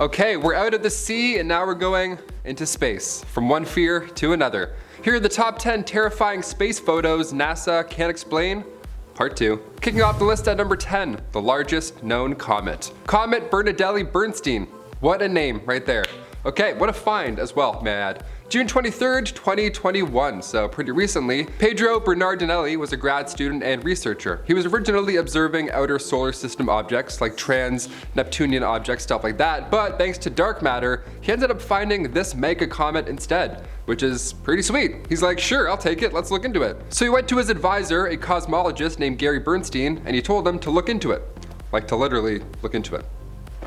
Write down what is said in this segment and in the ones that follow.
Okay, we're out of the sea and now we're going into space. From one fear to another. Here are the top 10 terrifying space photos NASA can't explain. Part 2. Kicking off the list at number 10, the largest known comet. Comet Bernardelli-Bernstein. What a name right there. Okay, what a find as well, may I add. June 23rd, 2021, so pretty recently, Pedro Bernardinelli was a grad student and researcher. He was originally observing outer solar system objects like trans-Neptunian objects, stuff like that, but thanks to dark matter, he ended up finding this mega comet instead, which is pretty sweet. He's like, sure, I'll take it, let's look into it. So he went to his advisor, a cosmologist named Gary Bernstein, and he told him to look into it. Like to literally look into it.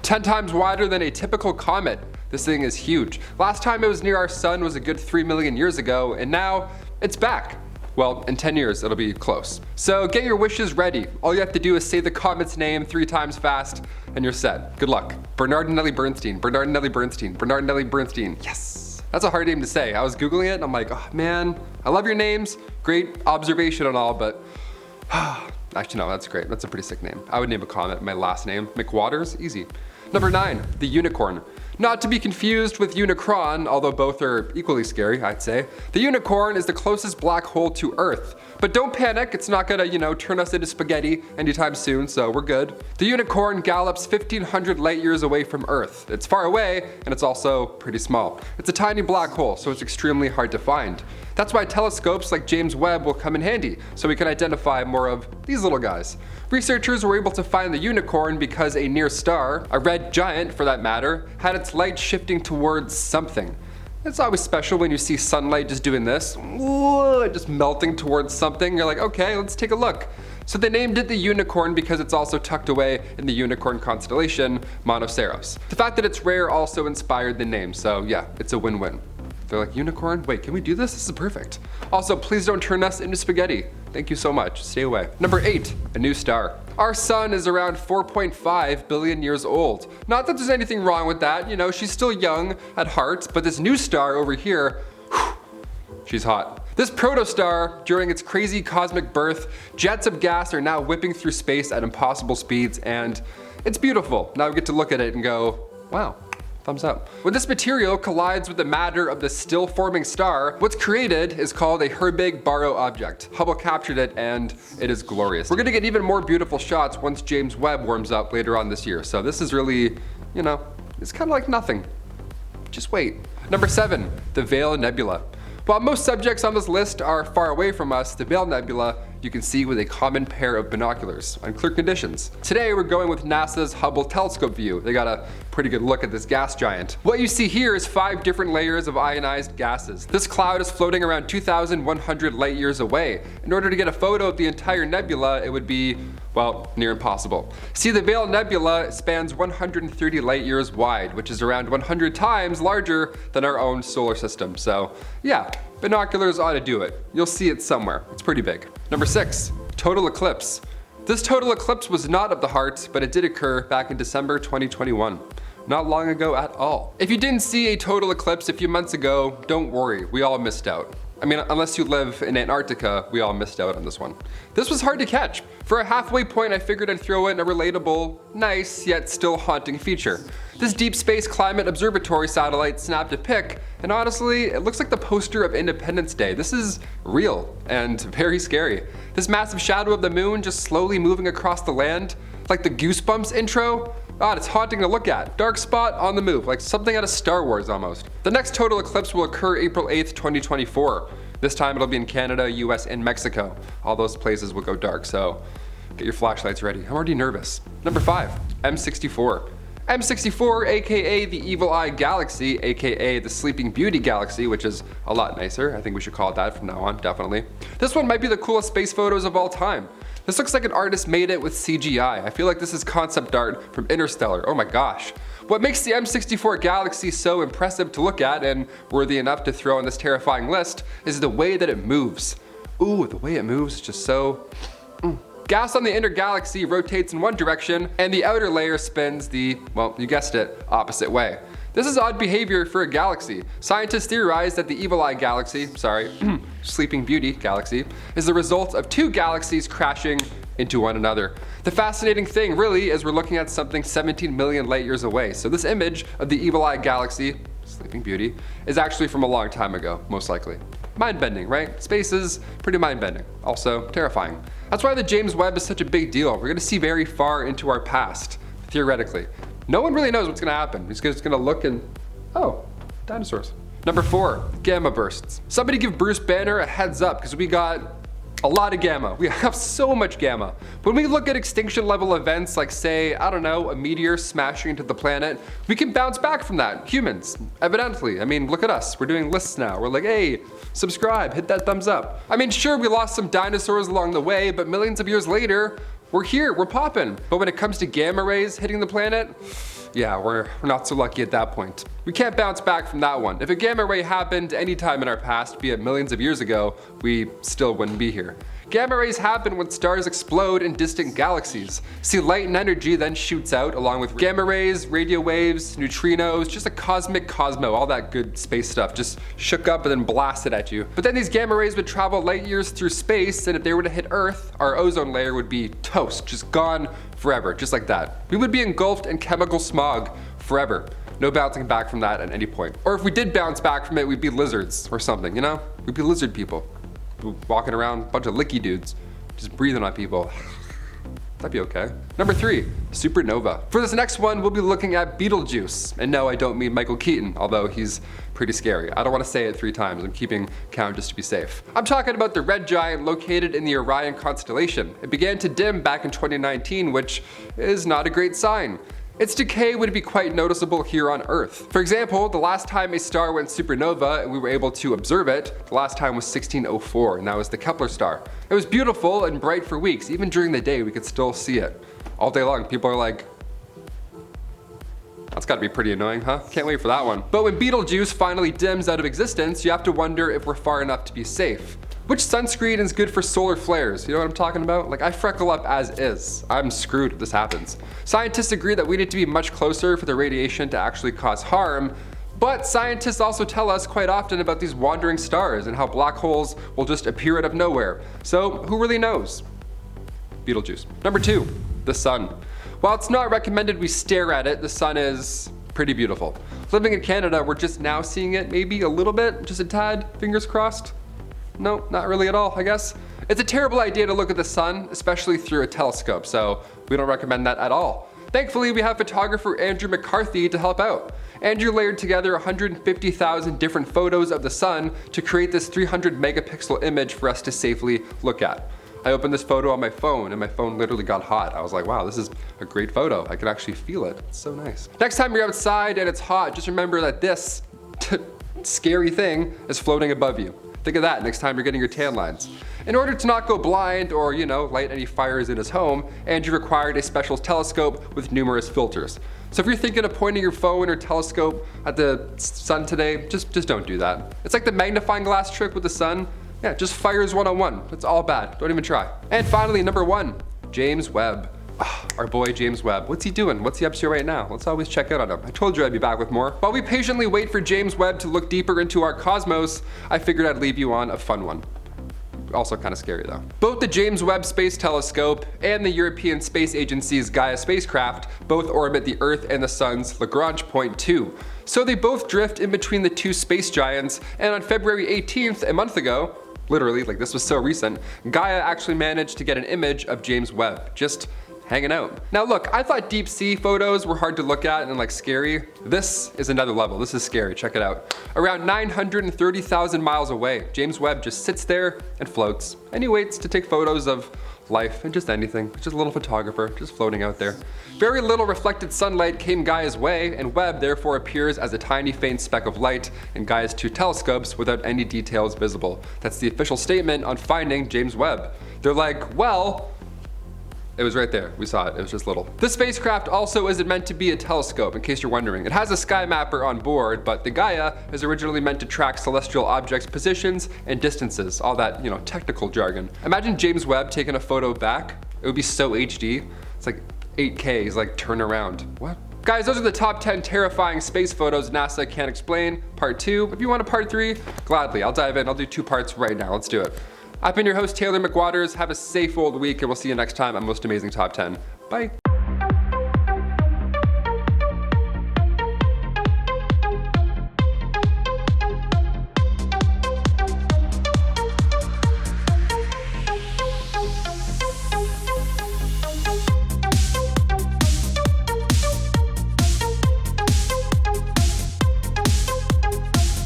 10 times wider than a typical comet. This thing is huge. Last time it was near our sun was a good 3 million years ago, and now it's back. Well, in 10 years, it'll be close. So get your wishes ready. All you have to do is say the comet's name 3 times fast, and you're set. Good luck. Bernardinelli-Bernstein, Bernardinelli-Bernstein, Bernardinelli-Bernstein. Yes! That's a hard name to say. I was Googling it, and I'm like, oh man, I love your names. Great observation and all, but actually no, that's great. That's a pretty sick name. I would name a comet my last name. McWaters, easy. Number 9, the unicorn. Not to be confused with Unicron, although both are equally scary, I'd say. The unicorn is the closest black hole to Earth. But don't panic, it's not gonna, turn us into spaghetti anytime soon, so we're good. The unicorn gallops 1,500 light years away from Earth. It's far away, and it's also pretty small. It's a tiny black hole, so it's extremely hard to find. That's why telescopes like James Webb will come in handy, so we can identify more of these little guys. Researchers were able to find the unicorn because a near star, a red giant for that matter, had its light shifting towards something. It's always special when you see sunlight just doing this, just melting towards something. You're like, okay, let's take a look. So they named it the unicorn because it's also tucked away in the unicorn constellation, Monoceros. The fact that it's rare also inspired the name, so yeah, it's a win-win. They're like, unicorn? Wait, can we do this? This is perfect. Also, please don't turn us into spaghetti. Thank you so much. Stay away. Number 8, a new star. Our sun is around 4.5 billion years old. Not that there's anything wrong with that, she's still young at heart, but this new star over here, she's hot. This protostar, during its crazy cosmic birth, jets of gas are now whipping through space at impossible speeds, and it's beautiful. Now we get to look at it and go, wow. Thumbs up. When this material collides with the matter of the still forming star, what's created is called a Herbig-Barrow object. Hubble captured it and it is glorious. We're gonna get even more beautiful shots once James Webb warms up later on this year. So this is really, it's kind of like nothing. Just wait. Number 7, the Veil Nebula. While most subjects on this list are far away from us, the Veil Nebula you can see with a common pair of binoculars on clear conditions. Today we're going with NASA's Hubble telescope view. They got a pretty good look at this gas giant. What you see here is 5 different layers of ionized gases. This cloud is floating around 2,100 light years away. In order to get a photo of the entire nebula, it would be, well, near impossible. See, the Veil Nebula spans 130 light years wide, which is around 100 times larger than our own solar system. So yeah, binoculars ought to do it. You'll see it somewhere. It's pretty big. Number 6, total eclipse. This total eclipse was not of the heart, but it did occur back in December 2021. Not long ago at all. If you didn't see a total eclipse a few months ago, don't worry, we all missed out. I mean, unless you live in Antarctica, we all missed out on this one. This was hard to catch. For a halfway point, I figured I'd throw in a relatable, nice, yet still haunting feature. This Deep Space Climate Observatory satellite snapped a pic, and honestly, it looks like the poster of Independence Day. This is real and very scary. This massive shadow of the moon just slowly moving across the land, like the Goosebumps intro. God, it's haunting to look at. Dark spot on the move, like something out of Star Wars almost. The next total eclipse will occur April 8th, 2024. This time it'll be in Canada, US, and Mexico. All those places will go dark, so get your flashlights ready. I'm already nervous. Number 5, M64. M64, aka the Evil Eye Galaxy, aka the Sleeping Beauty Galaxy, which is a lot nicer. I think we should call it that from now on, definitely. This one might be the coolest space photos of all time. This looks like an artist made it with CGI. I feel like this is concept art from Interstellar. Oh my gosh. What makes the M64 Galaxy so impressive to look at and worthy enough to throw on this terrifying list is the way that it moves. Ooh, the way it moves is just so... Gas on the inner galaxy rotates in one direction, and the outer layer spins the, well, you guessed it, opposite way. This is odd behavior for a galaxy. Scientists theorize that the Evil Eye Galaxy, Sleeping Beauty Galaxy, is the result of 2 galaxies crashing into one another. The fascinating thing really is we're looking at something 17 million light years away. So this image of the Evil Eye Galaxy, Sleeping Beauty, is actually from a long time ago, most likely. Mind-bending, right? Space is pretty mind-bending, also terrifying. That's why the James Webb is such a big deal. We're gonna see very far into our past, theoretically. No one really knows what's gonna happen. He's just gonna look and, oh, dinosaurs. Number 4, gamma bursts. Somebody give Bruce Banner a heads up because we got a lot of gamma. We have so much gamma. When we look at extinction level events like, say, I don't know, a meteor smashing into the planet, we can bounce back from that. Humans, evidently. I mean, look at us. We're doing lists now. We're like, hey, subscribe, hit that thumbs up. I mean, sure, we lost some dinosaurs along the way, but millions of years later, we're here, we're popping. But when it comes to gamma rays hitting the planet, yeah, we're not so lucky at that point. We can't bounce back from that one. If a gamma ray happened any time in our past, be it millions of years ago, we still wouldn't be here. Gamma rays happen when stars explode in distant galaxies. See, light and energy then shoots out along with gamma rays, radio waves, neutrinos, just a cosmic cosmo, all that good space stuff just shook up and then blasted at you. But then these gamma rays would travel light years through space, and if they were to hit Earth, our ozone layer would be toast, just gone forever, just like that. We would be engulfed in chemical smog forever. No bouncing back from that at any point. Or if we did bounce back from it, we'd be lizards or something, you know? We'd be lizard people. Walking around, a bunch of licky dudes, just breathing on people. That'd be okay. Number 3, supernova. For this next one, we'll be looking at Betelgeuse. And no, I don't mean Michael Keaton, although he's pretty scary. I don't want to say it 3 times. I'm keeping count just to be safe. I'm talking about the red giant located in the Orion constellation. It began to dim back in 2019, which is not a great sign. Its decay would be quite noticeable here on Earth. For example, the last time a star went supernova and we were able to observe it, the last time was 1604, and that was the Kepler star. It was beautiful and bright for weeks. Even during the day, we could still see it. All day long, people are like, that's gotta be pretty annoying, huh? Can't wait for that one. But when Betelgeuse finally dims out of existence, you have to wonder if we're far enough to be safe. Which sunscreen is good for solar flares? You know what I'm talking about? Like, I freckle up as is. I'm screwed if this happens. Scientists agree that we need to be much closer for the radiation to actually cause harm, but scientists also tell us quite often about these wandering stars and how black holes will just appear out of nowhere. So who really knows? Betelgeuse. Number 2, the sun. While it's not recommended we stare at it, the sun is pretty beautiful. Living in Canada, we're just now seeing it maybe a little bit, just a tad, fingers crossed. No, not really at all, I guess. It's a terrible idea to look at the sun, especially through a telescope, so we don't recommend that at all. Thankfully, we have photographer Andrew McCarthy to help out. Andrew layered together 150,000 different photos of the sun to create this 300 megapixel image for us to safely look at. I opened this photo on my phone and my phone literally got hot. I was like, wow, this is a great photo. I can actually feel it. It's so nice. Next time you're outside and it's hot, just remember that this scary thing is floating above you. Think of that next time you're getting your tan lines. In order to not go blind or, you know, light any fires in his home, Andrew required a special telescope with numerous filters. So if you're thinking of pointing your phone or telescope at the sun today, just don't do that. It's like the magnifying glass trick with the sun. Yeah, just fires 101. It's all bad. Don't even try. And finally, number 1, James Webb. Our boy James Webb. What's he doing? What's he up to right now? Let's always check out on him. I told you I'd be back with more. While we patiently wait for James Webb to look deeper into our cosmos, I figured I'd leave you on a fun one. Also kind of scary though. Both the James Webb Space Telescope and the European Space Agency's Gaia spacecraft both orbit the Earth and the Sun's Lagrange point 2. So they both drift in between the two space giants, and on February 18th, a month ago, literally, like this was so recent, Gaia actually managed to get an image of James Webb, just hanging out. Now look, I thought deep sea photos were hard to look at and like scary. This is another level. This is scary. Check it out. Around 930,000 miles away, James Webb just sits there and floats. And he waits to take photos of life and just anything. Just a little photographer, just floating out there. Very little reflected sunlight came Gaia's way, and Webb therefore appears as a tiny faint speck of light in Gaia's 2 telescopes without any details visible. That's the official statement on finding James Webb. They're like, well, it was right there. We saw it. It was just little. This spacecraft also isn't meant to be a telescope, in case you're wondering. It has a sky mapper on board, but the Gaia is originally meant to track celestial objects' positions and distances, all that, you know, technical jargon. Imagine James Webb taking a photo back. It would be so HD. It's like 8K. He's like, turn around. What? Guys, those are the top 10 terrifying space photos NASA can't explain. Part 2. If you want a part 3, gladly. I'll dive in. I'll do 2 parts right now. Let's do it. I've been your host, Taylor McWaters. Have a safe old week, and we'll see you next time on Most Amazing Top 10. Bye.